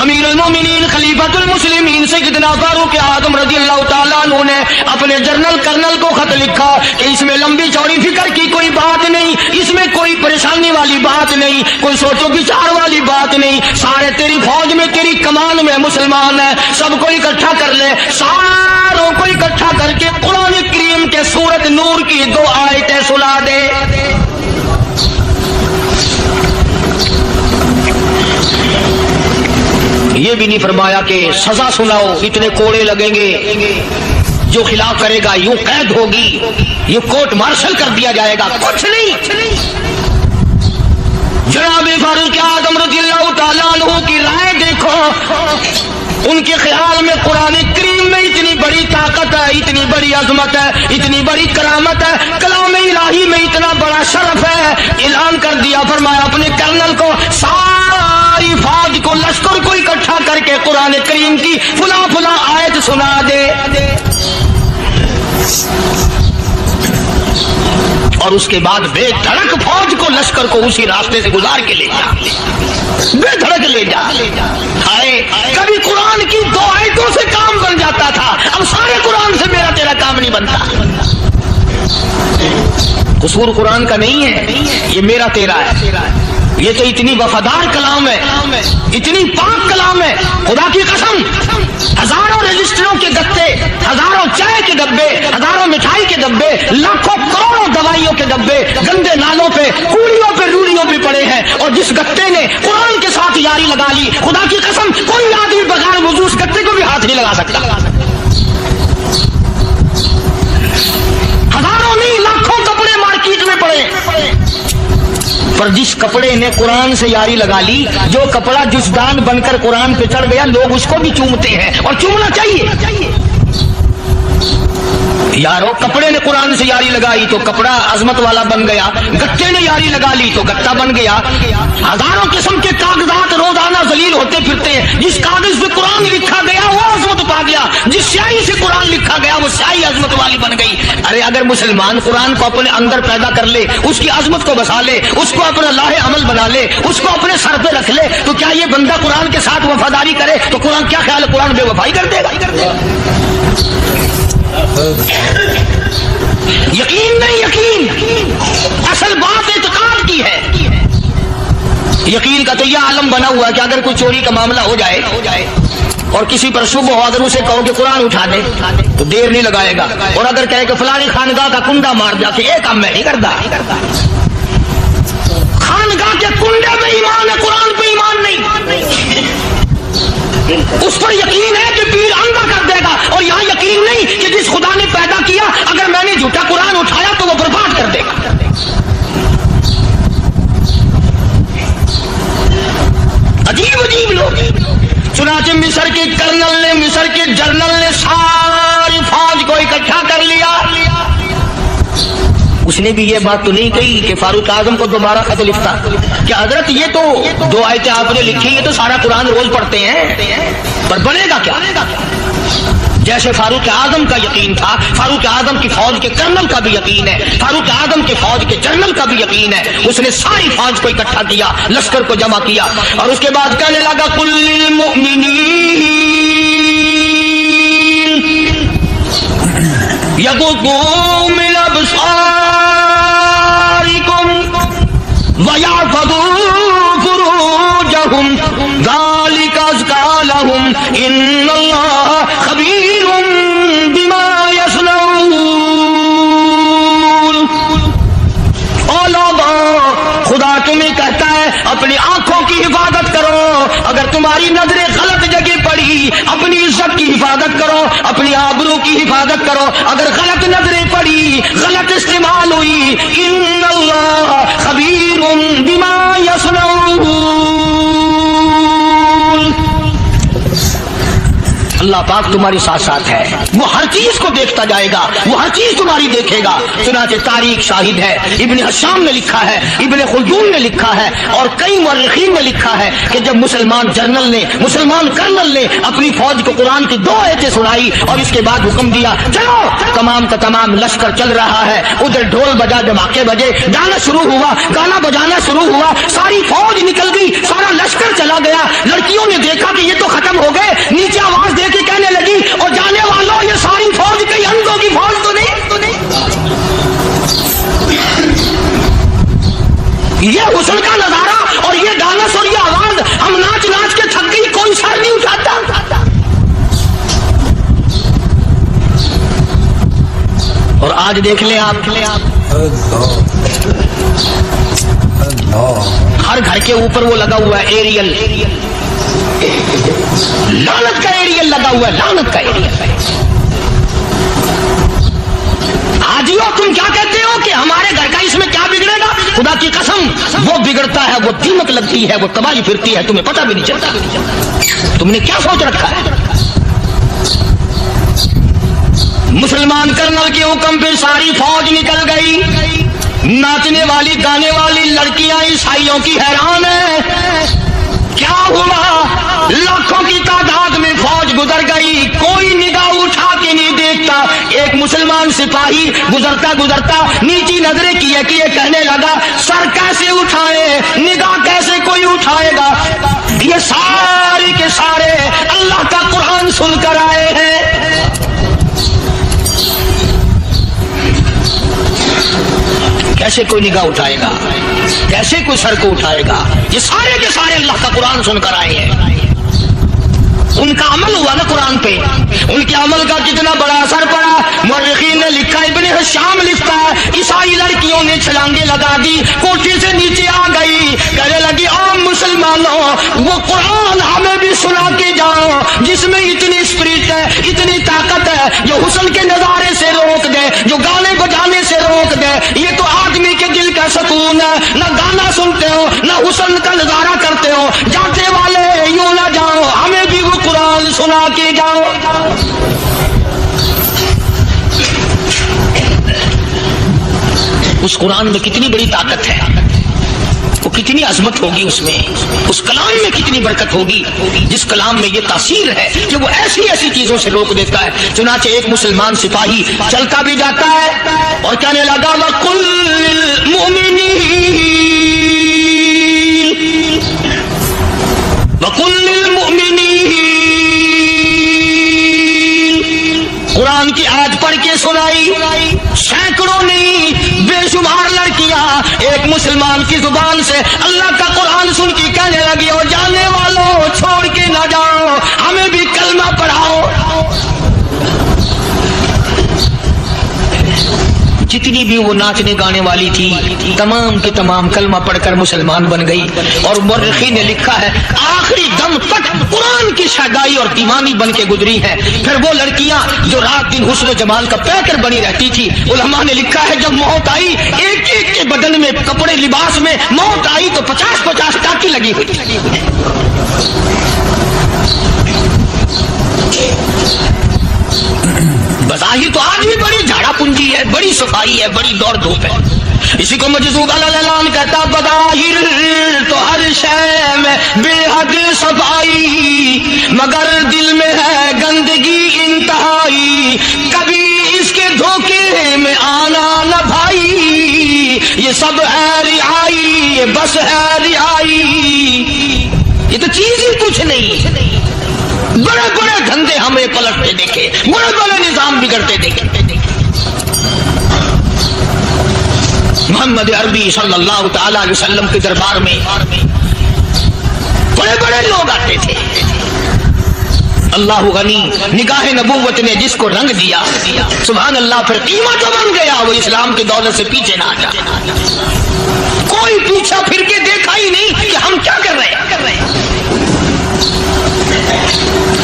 امیر المومنین خلیفۃ المسلمین سیدنا فاروق اعظم رضی اللہ تعالیٰ عنہ نے اپنے جنرل کرنل کو خط لکھا کہ اس میں لمبی چوڑی فکر کی کوئی بات نہیں، اس میں کوئی پریشانی والی بات نہیں، کوئی سوچ و بچار والی بات نہیں، سارے تیری فوج میں، تیری کمان میں مسلمان ہیں، سب کو اکٹھا کر لے، ساروں کو اکٹھا کر کے قرآن کریم کے سورۃ نور کی 2 آیتیں سنا دے۔ یہ بھی نہیں فرمایا کہ سزا سناؤ، اتنے کوڑے لگیں گے، جو خلاف کرے گا یوں قید ہوگی، یہ کورٹ مارشل کر دیا جائے گا، کچھ نہیں۔ جناب فاروق اعظم رضی اللہ تعالیٰ عنہ کی رائے دیکھو، ان کے خیال میں قرآن کریم میں اتنی بڑی طاقت ہے، اتنی بڑی عظمت ہے، اتنی بڑی کرامت ہے، کلام الہی میں اتنا بڑا شرف ہے۔ اعلان کر دیا، فرمایا اپنے کرنل کو ساری فوج کو، لشکر کو اکٹھا کر کے قرآن کریم کی فلاں فلاں آیت سنا دے، اور اس کے بعد بے دھڑک فوج کو، لشکر کو اسی راستے سے گزار کے لے جا، بے دھڑک لے جا۔ کبھی قرآن کی 2 آیتوں سے کام بن جاتا تھا، اب سارے قرآن سے میرا تیرا کام نہیں بنتا۔ قصور قرآن کا نہیں ہے، یہ میرا تیرا ہے۔ یہ تو اتنی وفادار کلام ہے، اتنی پاک کلام ہے، خدا کی قسم ہزاروں رجسٹروں کے گتے، ہزاروں چائے کے ڈبے، ہزاروں مٹھائی کے ڈبے، لاکھوں کروڑوں دوائیوں کے ڈبے گندے نالوں پہ، کوڑیوں پہ، روڑیوں پہ پڑے ہیں، اور جس گتے نے قرآن کے ساتھ یاری لگا لی، خدا کی قسم کوئی آدمی بغیر وضو اس گتے کو بھی ہاتھ نہیں لگا سکتا۔ ہزاروں نہیں، لاکھوں کپڑے مارکیٹ میں پڑے، پر جس کپڑے نے قرآن سے یاری لگا لی، جو کپڑا جزدان بن کر قرآن پہ چڑھ گیا، لوگ اس کو بھی چومتے ہیں، اور چومنا چاہیے۔ یارو کپڑے نے قرآن سے یاری لگائی تو کپڑا عظمت والا بن گیا، گتے نے یاری لگا لی تو گتا بن گیا۔ ہزاروں قسم کے کاغذات روزانہ ذلیل ہوتے پھرتے ہیں، جس کاغذ پہ قرآن لکھا گیا وہ عظمت پا گیا، جس سیاہی سے قرآن لکھا گیا وہ سیاہی عظمت والی بن گئی۔ ارے اگر مسلمان قرآن کو اپنے اندر پیدا کر لے، اس کی عظمت کو بسا لے، اس کو اپنا لاہ عمل بنا لے، اس کو اپنے سر پہ رکھ لے، تو کیا یہ بندہ قرآن کے ساتھ وفاداری کرے تو قرآن کیا خیال ہے، قرآن بے وفائی کر دے گا؟ یقین نہیں، یقین اصل بات اعتقاد کی ہے۔ یقین کا تو یہ عالم بنا ہوا ہے کہ اگر کوئی چوری کا معاملہ ہو جائے اور کسی پر شبہ ہو، اگر اسے کہو کہ قرآن اٹھا دے تو دیر نہیں لگائے گا، اور اگر کہے کہ فلانی خانگاہ کا کنڈا مار جا، کہ یہ کام میں نہیں کرتا۔ خانگاہ کے کنڈے پہ ایمان ہے، قرآن پہ ایمان نہیں۔ اس پر یقین ہے کہ پیر اندھا کر دے گا، اور یہاں یقین نہیں کہ جس خدا نے پیدا کیا اگر میں نے جھوٹا قرآن اٹھایا تو وہ برباد کر دے گا۔ عجیب عجیب لوگ۔ چنانچہ مصر کے کرنل نے، مصر کے جنرل نے ساری فوج کو اکٹھا کر لیا۔ اس نے بھی یہ بات تو نہیں کہی کہ فاروق اعظم کو دوبارہ خط لکھتا کہ حضرت یہ تو 2 آیتیں آپ نے لکھی، یہ تو سارا قرآن روز پڑھتے ہیں، پر بنے گا کیا؟ جیسے فاروق اعظم کا یقین تھا، فاروق اعظم کی فوج کے کرنل کا بھی یقین ہے، فاروق اعظم کے فوج کے جنرل کا بھی یقین ہے۔ اس نے ساری فوج کو اکٹھا کیا، لشکر کو جمع کیا، اور اس کے بعد کہنے لگا قل للمؤمنین یغضوا من ابصارکم ویحفظوا فروجہم ذلک ازکی لہم ان اللہ خبیر بما یصنعون۔ او لوگوں، خدا تمہیں کہتا ہے اپنی آنکھوں کی حفاظت کرو، اگر تمہاری نظریں غلط جگہ پڑی اپنی عزت کی حفاظت کرو، اپنی آبرو کی حفاظت کرو، اگر غلط نظریں پڑی، غلط استعمال ہوئی، ان اللہ خبیر بما یصنعون۔ اللہ अल्लाह पाक तुम्हारे साथ साथ है, वो हर चीज को देखता जाएगा, वो हर चीज तुम्हारी देखेगा। चुनाचे तारीख शाहिद है, इब्न हशाम ने लिखा है, इब्न खुल्दून ने लिखा है और कई मुअर्रिखीन ने लिखा है कि जब मुसलमान जनरल ने, मुसलमान कर्नल ने अपनी फौज को कुरान की 2 आयतें सुनाई और इसके बाद हुक्म दिया चलो, तमाम का तमाम लश्कर चल रहा है, उधर ढोल बजा, धमाके बजे, गाना शुरू हुआ, गाना बजाना शुरू हुआ, सारी फौज निकल गई, सारा लश्कर चला गया। लड़कियों ने देखा कि ये तो खत्म हो गए, नीचे आवाज दे के कहने लगी और जाने वालों ये सारी फौज कई अंधों की फौज तो नहीं। ये हुस्न का नजारा और ये डांस और ये आवाज, हम नाच नाच के थक गई, कोई सर नहीं उठाता। और आज देख ले आप हर घर के ऊपर वो लगा हुआ है एरियल, लानत का एरियल लगा हुआ है, लानत का एरियल। हाजियों तुम क्या कहते हो कि हमारे घर का इसमें क्या बिगड़ेगा? खुदा की कसम वो बिगड़ता है, वो दीमक लगती है, वो तबाही फिरती है, तुम्हें पता भी नहीं चलता। तुमने क्या सोच रखा है? मुसलमान कर्नल के हुक्म पे सारी फौज निकल गई। नाचने वाली गाने वाली लड़कियां ईसाइयों की हैरान है। क्या हुआ? लाखों की तादाद में फौज गुजर गई, कोई निगाह उठा के नहीं देखता। एक मुसलमान सिपाही गुजरता गुजरता नीची नजरें किए कहने लगा सर कैसे उठाए, निगाह कैसे कोई उठाएगा? ये सारे के सारे अल्लाह का कुरान सुनकर आए हैं। कैसे कोई निगाह उठाएगा, कैसे कोई सर को उठाएगा? ये सारे के सारे अल्लाह का कुरान सुनकर आए हैं। उनका अमल हुआ ना कुरान पे, उनके अमल का कितना बड़ा असर पड़ा। मुअर्रिखीन ने लिखा, इब्न हशाम लिखता है ईसाई लड़कियों ने छलांगे लगा दी, कोठी से नीचे आ गई, कहने लगी आम मुसलमानों वो कुरान हमें भी सुना के जाओ जिसमें इतनी स्पिरिट है, इतनी ताकत है, जो हुस्न के नजारे से रोक दे, जो गाने बजाने से रोक दे। ये तो आदमी के दिल का सुकून है, ना गाना सुनते हो ना हुस्न का नजारा करते हो। जाते वाले यूं ना जाओ, हमें भी वो कुरान सुना के जाओ। उस कुरान में कितनी बड़ी ताकत है, वो कितनी अजमत होगी उसमें, उस कलाम में कितनी बरकत होगी, जिस कलाम में ये तासीर है कि वो ऐसी ऐसी चीजों से रोक देता है। चुनाचे एक मुसलमान सिपाही चलता भी जाता है और कहने लगा वकुल मुमिनीन कुरान की आयत पढ़ के सुनाई। सैकड़ों नहीं बेशुमार लड़कियां एक मुसलमान की जुबान से अल्लाह का कुरान सुन के कहने लगी और जाने वालों छोड़ के ना जाओ, हमें भी कलमा पढ़ाओ। जितनी भी वो नाचने गाने वाली थी तमाम की तमाम कलमा पढ़कर मुसलमान बन गई। और मुअर्रिखीन ने लिखा है आखिरी दम तक कुरान की शदाई और दीवानी बन के गुजरी है। फिर वो लड़कियां जो रात दिन हुस्न जमाल का पैकर बनी रहती थी, उलमा ने लिखा है जब मौत आई एक एक के बदन में कपड़े लिबास में मौत आई तो 50-50 टाकी लगी हुई थी। बज़ाहिर तो आज भी बड़ी झाड़ा पूंजी है, बड़ी सफाई है, बड़ी दौड़ धूप है। इसी को मजज़ूब अल-ऐलान कहता बज़ाहिर तो हर शय में बेहद सफाई, मगर दिल में है गंदगी इंतहाई, कभी इसके धोखे में आना न भाई, ये सब है रियाई, ये बस है रियाई। ये तो चीज ही कुछ नहीं। बड़े बड़े धंधे हमें पलटते देखे, बड़े बड़े निजाम बिगड़ते देखे। मोहम्मद अरबी सल्लल्लाहु तआला अलैहि वसल्लम के दरबार में बड़े बड़े लोग आते थे। अल्लाह गनी निगाह नबूवत ने जिसको रंग दिया सुभान अल्लाह, फिर कीमत जो बन गया वो इस्लाम की दौलत से पीछे ना हटा। कोई पीछा फिर के देखा ही नहीं कि हम क्या कर रहे हैं।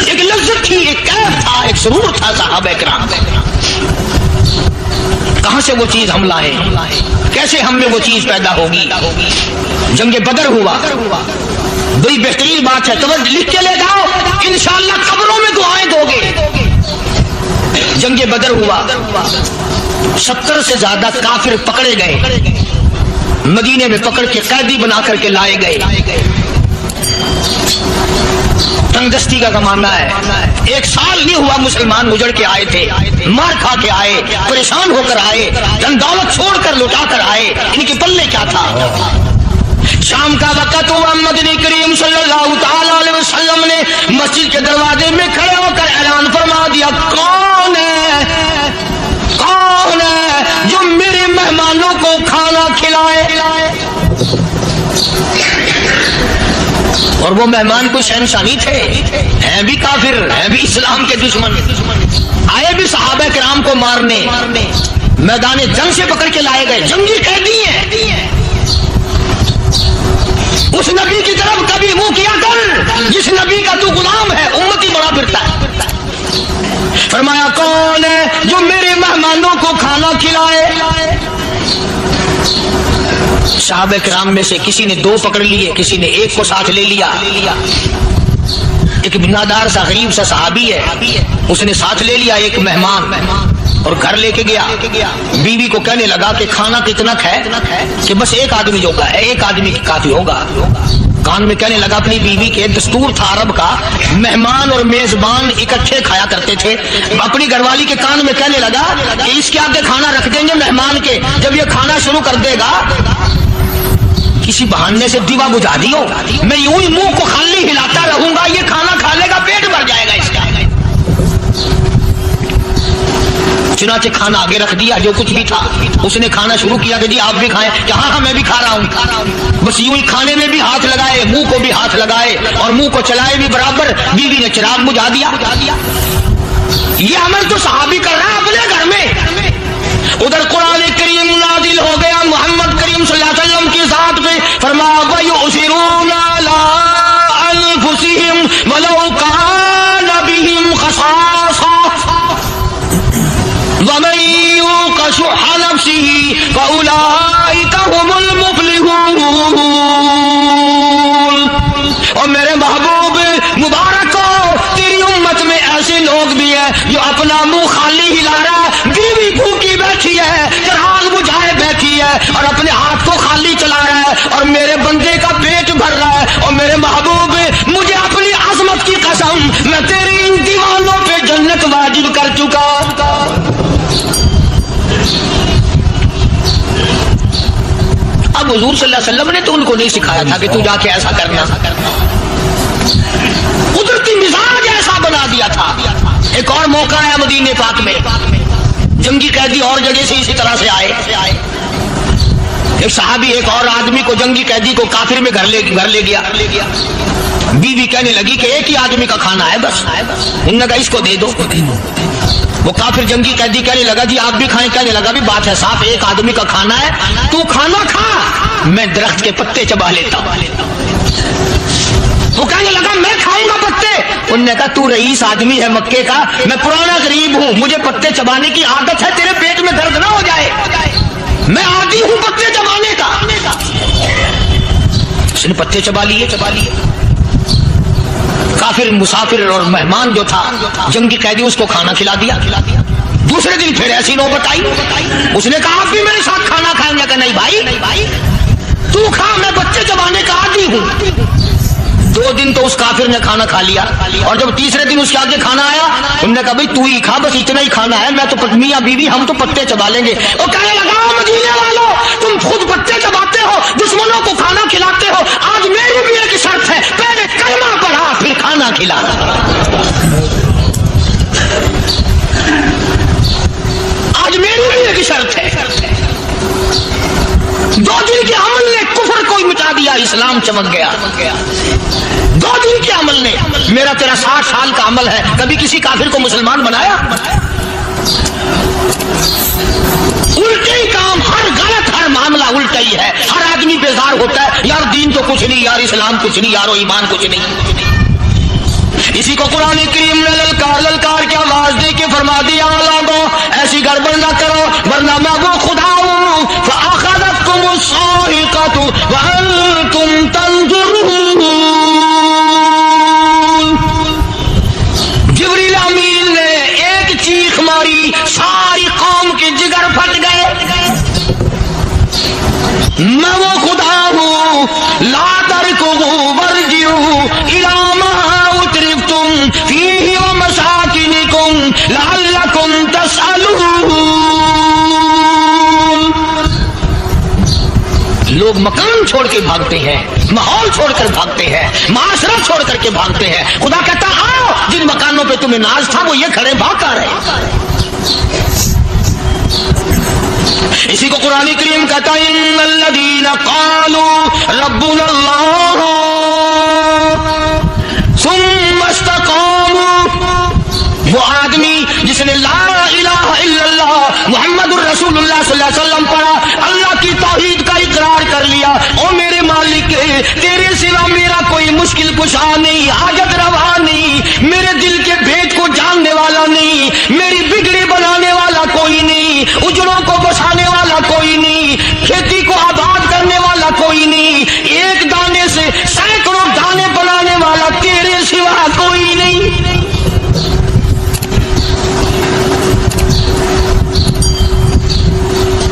एक लज्जत थी, एक कैफ था, एक सुरूर था सहाबा किराम। कहां से वो चीज हम लाए, कैसे हम में वो चीज पैदा होगी? जंगे बदर हुआ, बड़ी बेहतरीन बात है, तो लिख के ले जाओ, इंशाअल्लाह कब्रों में दुआएं दोगे। जंगे बदर हुआ, 70 से ज्यादा काफिर पकड़े गए, मदीने में पकड़ के कैदी बना करके लाए गए। तंगदस्ती का जमाना है, 1 साल नहीं हुआ मुसलमान उजड़ के आए थे, मार खा के आए, परेशान होकर आए, धन दौलत छोड़कर लुटा कर आए, इनके पल्ले क्या था। शाम का वक्त हुआ, मदनी करीम सल्लल्लाहु ताला अलैहि वसल्लम ने मस्जिद के दरवाजे में खड़े होकर ऐलान फरमा दिया, कौन है जो मेरे मेहमानों को खाना खिलाए। और वो मेहमान कोई शहनशाही थे, हैं भी काफिर, हैं भी इस्लाम के दुश्मन, आए भी सहाबा किराम को मारने, मैदान जंग से पकड़ के लाए गए, जंगी कैदी हैं। उस नबी की तरफ कभी मुंह किया कर जिस नबी का तू गुलाम है, उम्मती बड़ा फिरता है। फरमाया, कौन है जो मेरे मेहमानों को खाना खिलाए। साहबे किराम में से किसी ने 2 पकड़ लिए, किसी ने 1 को साथ ले लिया। एक बिनादार सा गरीब सा सहाबी है, उसने साथ ले लिया एक मेहमान और घर लेके गया। बीवी को कहने लगा कि खाना कितना है कि बस 1 आदमी जोगा है, 1 आदमी काफी होगा। कान में कहने लगा अपनी बीवी के, दस्तूर था अरब का, मेहमान और मेजबान इकट्ठे खाया करते थे। अपनी घरवाली के कान में कहने लगा कि इसके आगे खाना रख देंगे मेहमान के, जब ये खाना शुरू कर देगा किसी बहाने से दीवा बुझा दियो, मैं यूं ही मुंह को खाली हिलाता रहूंगा, ये खाना खा लेगा, पेट भर जाएगा इसका। चुनाचे खाना आगे रख दिया, जो कुछ भी था उसने खाना शुरू किया कि जी आप भी खाएं, कि हाँ मैं भी खा रहा हूँ। बस यूं ही खाने में भी हाथ लगाए, मुंह को भी हाथ लगाए और मुंह को चलाए भी बराबर। बीवी ने चिराग बुझा दिया। ये अमल तो सहाबी कर रहा है अपने घर में। उधर कुरान करीम नाजिल हो गया मोहम्मद करीम सल्लल्लाहु अलैहि वसल्लम की ज़ात पे, फरमाया वयुसिरूना अला अनफुसिहिम वलौ कान बिहिम खसासा वमन युक़ शुह्ह नफ्सिही फउलाइका हुमुल मुफ़्लिहून। और मेरे महबूब मुबारक हो, तेरी उम्मत में ऐसे लोग भी हैं जो अपना मुंह खाली हिला रहा है, बीवी भूखी बैठी है, चिराग बुझाए बैठी है और अपने हाथ को खाली चला रहा है, और मेरे बंदे का पेट भर रहा है। और मेरे महबूब, मुझे अपनी अजमत की कसम, मैं तेरी इन दीवानों पे जन्नत वाजिब कर चुका। अब हुजूर सल्लल्लाहु अलैहि वसल्लम ने तो उनको नहीं सिखाया था कि तू जाके ऐसा करना, कुदरती मिजाज ऐसा बना दिया था। एक और मौका आया मदीने पाक में, जंगी कैदी और जगह से इसी तरह से आए। एक सहाबी एक और आदमी को, जंगी कैदी को काफिर में घर ले गया। बीवी कहने लगी कि 1 ही आदमी का खाना है बस, उन्होंने कहा इसको दे दो। वो काफिर जंगी कैदी कहने लगा जी आप भी खाएं, कहने लगा भी बात है साफ, 1 आदमी का खाना है, तू खाना खा, मैं दरख्त के पत्ते चबा लेता हूं। वो कहने लगा मैं खाऊंगा पत्ते। उन्होंने कहा तू रईस आदमी है मक्के का, मैं पुराना गरीब हूं, मुझे पत्ते चबाने की आदत है, तेरे पेट में दर्द ना हो जाए, मैं आदी हूं पत्ते चबाने का। उसने पत्ते चबा लिए। काफिर मुसाफिर और मेहमान जो था जंगी कैदी, उसको खाना खिला दिया। दूसरे दिन फिर ऐसी नौबत आई, उसने कहा आप भी मेरे साथ खाना खाएंगे? कि नहीं भाई तू खा, मैं बच्चे चबाने का आदी हूं। 2 दिन तो उस काफिर ने खाना खा लिया, और जब तीसरे दिन उसके आगे खाना आया, उन्होंने कहा भाई तू ही खा, बस इतना ही खाना है, मैं तो मियां बीवी हम तो पत्ते चबा लेंगे। और कहने लगा मदीने वालों, तुम खुद पत्ते चबाते हो, दुश्मनों को खाना खिलाते हो, आज मेरी भी एक शर्त है, पहले कलमा पढ़ा फिर खाना खिलाना। आज मेरी भी एक शर्त है। 2 दिन के अमल ने कुफर को मिटा दिया, इस्लाम चमक गया। 2 दिन के अमल ने, मेरा तेरा 60 साल का अमल है, कभी किसी काफिर को मुसलमान बनाया? उल्टे ही काम, हर गलत, हर मामला उल्टा ही है। हर आदमी बेजार होता है, यार दीन तो कुछ नहीं, यार इस्लाम कुछ नहीं, यारो ईमान कुछ नहीं। इसी को कुरान करीम ने ललकार के आवाज दे के फरमा दिया, लोगों ऐसी गड़बड़ ना करो वरना मैं वो खुदा हूं। फअखज़तकुमुस साइक़तु व अंतुम तंज़ुरून। लोग मकान छोड़ के भागते हैं, माहौल छोड़ कर भागते हैं, माशरा छोड़ करके भागते हैं। खुदा कहता आओ, जिन मकानों पे तुम्हें नाज था वो ये खड़े भाग कर रहे। इसी को कुरान करीम कहता है इन्नल्लज़ीना क़ालू रब्बुनल्लाह सुम्मा इस्तक़ामू, वो आदमी जिसने ला इलाहा इल्लल्लाह मुहम्मदुर रसूलुल्लाह सल्लल्लाहु अलैहि वसल्लम पढ़ा, अल्लाह की तौहीद का इकरार कर लिया, ओ मेरे मालिक तेरे सिवा मेरा कोई मुश्किल कुशा नहीं, हाजत रवा नहीं, मेरे दिल के भेद को जानने वाला नहीं, मेरी बिगड़ी बनाने वाला कोई नहीं, उजड़ों को बसाने वाला कोई नहीं, खेती को आबाद करने वाला कोई नहीं, एक दाने से सैकड़ों दाने बनाने वाला तेरे सिवा कोई नहीं।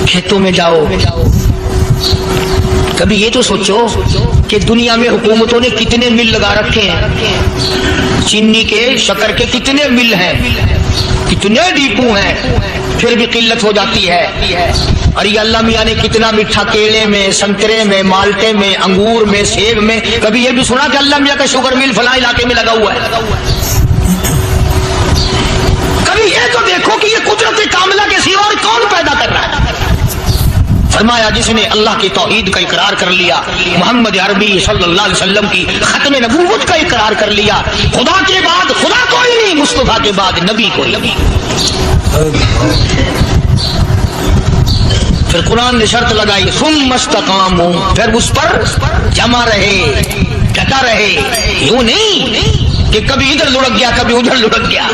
खेतों में जाओ, कभी ये तो सोचो कि दुनिया में हुकूमतों ने कितने मिल लगा रखे हैं, चीनी के शक्कर के कितने मिल हैं, कितने डिपो हैं, फिर भी किल्लत हो जाती है। और ये अल्लाह मियाँ ने कितना मीठा केले में, संतरे में, माल्टे में, अंगूर में, सेब में, कभी ये भी सुना कि अल्लाह मियाँ का शुगर मिल फलां इलाके में लगा हुआ है? कभी ये तो देखो कि ये कुदरत कामिला के सिवा और कौन पैदा कर रहा है। फरमाया जिसने अल्लाह की तौहीद का इकरार कर लिया, मोहम्मद अरबी सल्लल्लाहु अलैहि वसल्लम की खत्म नबूवत का इकरार कर लिया, खुदा के बाद खुदा कोई नहीं, मुस्तफा के बाद नबी कोई नहीं। फिर कुरान ने शर्त लगाई सुम्मा इस्तक़ामू, फिर उस पर जमा रहे, डटा रहे, यूं नहीं कि कभी इधर लुढ़क गया कभी उधर लुढ़क गया।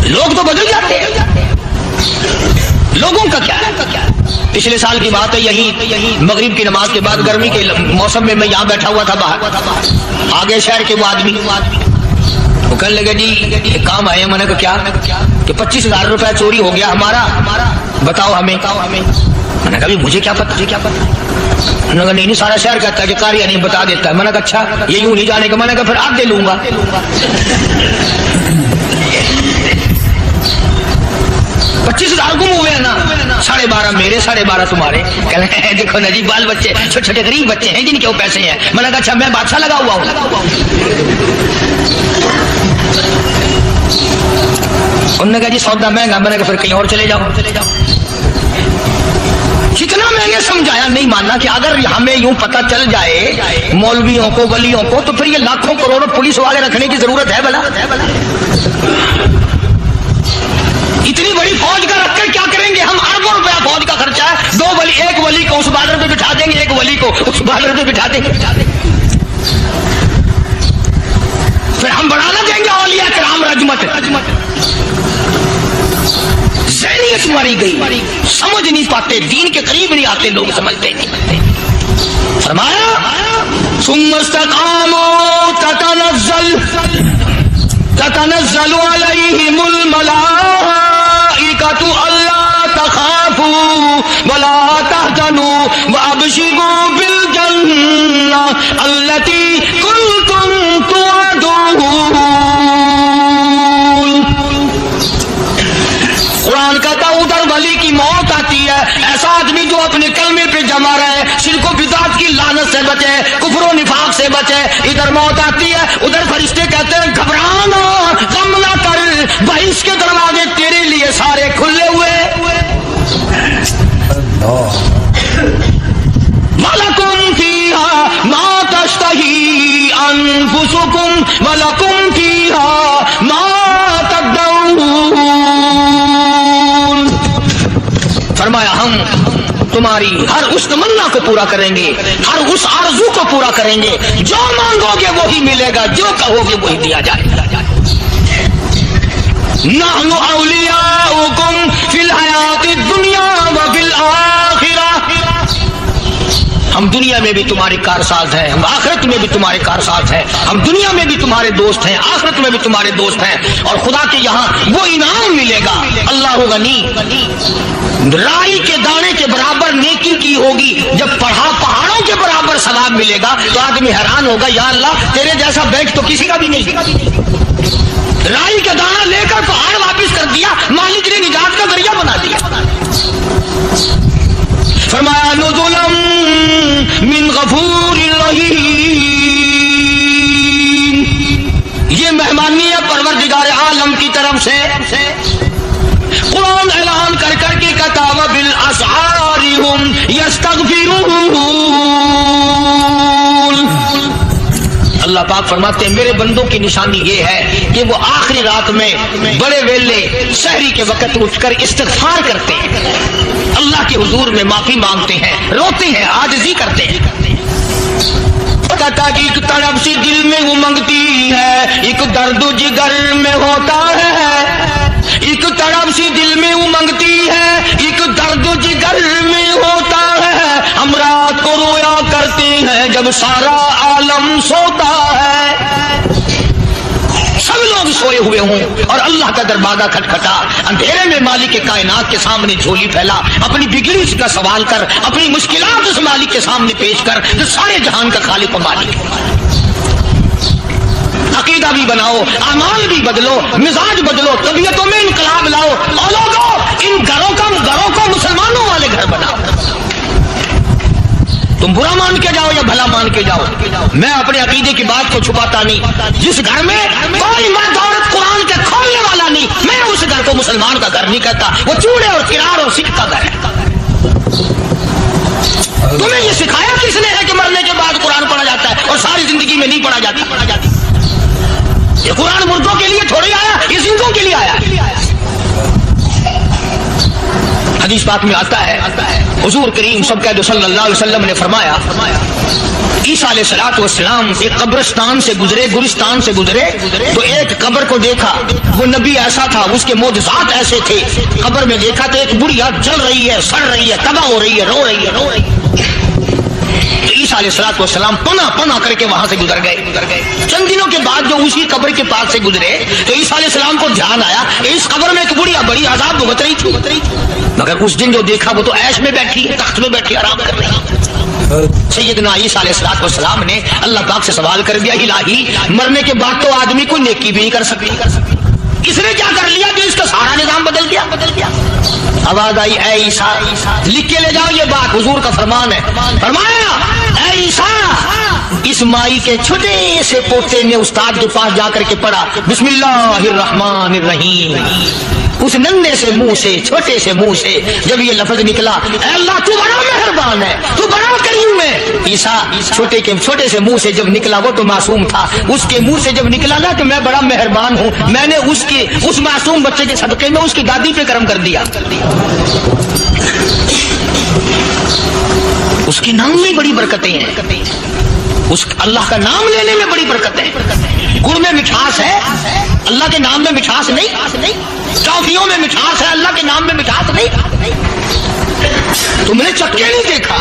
लोग तो बदल जाते हैं, लोगों का क्या? पिछले साल की बात है, यही मगरिब की नमाज के बाद गर्मी के मौसम में मैं यहाँ बैठा हुआ था बाहर, आगे शहर के वो आदमी वो कहने लगे जी काम आए। मैंने कहा क्या? कि 25,000 रुपया चोरी हो गया हमारा, बताओ हमें। मैंने कहा मुझे क्या पता। मैंने कहा नहीं सारा शहर कहता है कि कार्य नहीं बता देता है। मैंने कहा अच्छा ये यूं नहीं जाने का। मैंने कहा फिर आप दे लूंगा। 25,000 गुम हुए हैं ना, 12.5 मेरे, 12.5 तुम्हारे। कह रहे हैं देखो ना जी बाल बच्चे छोटे छोटे गरीब बच्चे हैं जिनके वो पैसे हैं। मैंने कहा अच्छा मैं बादशाह लगा हुआ हूँ। उन्होंने कहा जी सौदा महंगा। मैंने कहा फिर कहीं और चले जाओ। कितना मैंने समझाया, नहीं मानना कि अगर हमें यूं पता चल जाए मौलवियों को, वलियों को, तो फिर ये लाखों करोड़ों पुलिस वाले रखने की जरूरत है भला? इतनी बड़ी फौज का रखकर क्या करेंगे हम? अरबों रुपया फौज का खर्चा है। 2 वली, एक वली को उस बॉर्डर पे बिठा देंगे, एक वली को उस बॉर्डर पे बिठा देंगे। फिर हम बढ़ाना देंगे औलिया किराम रजमत। ज़हनियत मारी गई, समझ नहीं पाते, दीन के करीब नहीं आते लोग, समझते नहीं। फरमाया सुम्मा इस्तक़ामू ततनज़्ज़लु अलैहिमुल मलाइकतु अल्ला तख़ाफू वला तहज़नू वअबशिरू बिल जन्नह अल्लती कुंतुम तुअदून। कुरान कहता उधर वली की मौत आती है, ऐसा आदमी जो अपने कलमे पे जमा रहे, शिर्क बिदात की लानत से बचे, कुफ्र निफाक से बचे। इधर मौत आती है, उधर फरिश्ते कहते हैं घबराना, गम ना कर, बहिश के दरवाजे तेरे लिए सारे खुले हुए। वलकुम फीहा मा तश्तही अनफुसुकुम वलकुम फीहा मा तदऊन। फरमाया हम तुम्हारी हर उस तमन्ना को पूरा करेंगे, हर उस आरज़ू को पूरा करेंगे, जो मांगोगे वही मिलेगा, जो कहोगे वही दिया जाएगा। नहनु औलियाउकुम फिल हयातिद दुनिया व फिल आखिरा। हम दुनिया में भी तुम्हारे कारसाज हैं, हम आखिरत में भी तुम्हारे कारसाज हैं। हम दुनिया में भी तुम्हारे दोस्त हैं, आखिरत में भी तुम्हारे दोस्त हैं। और खुदा के यहाँ वो इनाम मिलेगा। अल्लाह गनी, राई के दाने के बराबर नेकी की होगी, जब पहाड़ों के बराबर सवाब मिलेगा तो आदमी हैरान होगा, या अल्लाह तेरे जैसा बैठ तो किसी का भी नहीं। राई का दाना लेकर पहाड़ वापिस कर दिया, मालिक ने निजात का जरिया बना दिया। فرمایا نزلم من غفور رحیم، یہ مہمانی ہے پروردگار عالم کی طرف سے۔ قرآن اعلان کر کر کے کہتا وبالاسحار هم یستغفرون، اللہ پاک فرماتے ہیں میرے بندوں کی نشانی یہ ہے کہ وہ آخری رات میں بڑے ویلے سحری کے وقت اٹھ کر استغفار کرتے ہیں، اللہ کے حضور میں معافی مانگتے ہیں، روتے ہیں، عاجزی کرتے ہیں۔ کہتا کہ ایک تڑپ سی دل میں امنگتی ہے، ایک درد جگر میں ہوتا ہے، ایک تڑپ سی دل میں امنگتی ہے، ایک درد جگر میں ہوتا ہے، ہم رات کو رویا کرتے ہیں جب سارا عالم سوتا ہے۔ سب لوگ سوئے ہوئے ہوں اور اللہ کا دروازہ کھٹکھٹا، اندھیرے میں مالک کے کائنات کے سامنے جھولی پھیلا، اپنی بگڑی کا سوال کر، اپنی مشکلات اس مالک کے سامنے پیش کر جو سارے جہان کا خالق و مالک ہے۔ عقیدہ بھی بناؤ، اعمال بھی بدلو، مزاج بدلو، طبیعتوں میں انقلاب لاؤ، اور لوگوں ان گھروں کو مسلمانوں والے گھر بناؤ۔ تم برا مان کے جاؤ یا بھلا مان کے جاؤ، میں اپنے عقیدے کی بات کو چھپاتا نہیں۔ جس گھر میں کوئی مرد عورت قرآن کے کھولنے والا نہیں، میں اس گھر کو مسلمان کا گھر نہیں کہتا، وہ چوڑے اور کرار اور سکھ کا گھر ہے۔ تمہیں یہ سکھایا کس نے ہے کہ مرنے کے بعد قرآن پڑھا جاتا ہے اور ساری زندگی میں نہیں پڑھا جاتا؟ یہ قرآن مردوں کے لیے تھوڑی آیا، یہ زندوں کے لیے آیا۔ حدیث پاک میں آتا ہے حضور کریم صلی اللہ علیہ وسلم نے فرمایا عیسیٰ علیہ السلام ایک قبرستان سے گزرے، گورستان سے گزرے تو ایک قبر کو دیکھا، وہ نبی ایسا تھا، اس کے معجزات ایسے تھے۔ قبر میں دیکھا تو ایک بڑھیا جل رہی ہے، سڑ رہی ہے، تباہ ہو رہی ہے، رو رہی ہے۔ عیسیٰ علیہ السلام پناہ کر کے وہاں سے گزر گئے۔ چند دنوں کے بعد جو اسی قبر کے پاس سے گزرے تو عیسیٰ علیہ السلام کو دھیان آیا کہ اس قبر میں ایک بڑھیا بڑی عذاب بھگت رہی تھی، مگر اس دن جو دیکھا وہ تو عیش میں بیٹھی، تخت میں بیٹھی آرام کر رہی۔ سیدنا عیسیٰ علیہ السلام نے اللہ پاک سے سوال کر دیا الہی مرنے کے بعد تو آدمی کوئی نیکی بھی نہیں کر سکتی، اس نے کیا کر لیا کہ اس کا سارا نظام بدل گیا؟ آواز آئی اے عیسیٰ لکھ کے لے جاؤ یہ بات، حضور کا فرمان ہے۔ فرمایا اے عیسیٰ اس مائی کے چھوٹے سے پوتے نے استاد کے پاس جا کر کے پڑھا بسم اللہ الرحمن الرحیم، اس ننھے سے منہ سے، چھوٹے سے منہ سے جب یہ لفظ نکلا اے اللہ تو بڑا مہربان ہے، تو بڑا کریم ہے۔ عیسیٰ چھوٹے سے منہ سے جب نکلا، وہ تو معصوم تھا، اس کے منہ سے جب نکلا نا کہ میں بڑا مہربان ہوں، میں نے اس معصوم بچے کے صدقے میں اس کی دادی پہ کرم کر دیا۔ اس کے نام میں بڑی برکتیں ہیں، اس اللہ کا نام لینے میں بڑی برکت ہے۔ گڑ میں مٹھاس ہے، اللہ کے نام میں مٹھاس نہیں۔ ٹافیوں میں مٹھاس ہے، اللہ کے نام میں مٹھاس نہیں۔ تم نے چکھ کے نہیں دیکھا،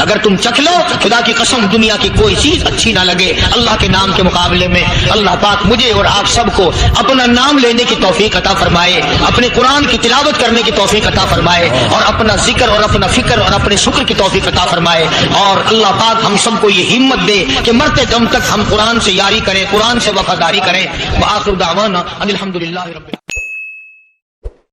اگر تم چکھ لو خدا کی قسم دنیا کی کوئی چیز اچھی نہ لگے اللہ کے نام کے مقابلے میں۔ اللہ پاک مجھے اور آپ سب کو اپنا نام لینے کی توفیق عطا فرمائے، اپنے قرآن کی تلاوت کرنے کی توفیق عطا فرمائے، اور اپنا ذکر اور اپنا فکر اور اپنے شکر کی توفیق عطا فرمائے، اور اللہ پاک ہم سب کو یہ ہمت دے کہ مرتے دم تک ہم قرآن سے یاری کریں، قرآن سے وفاداری کریں۔ وآخر دعوانا ان الحمدللہ رب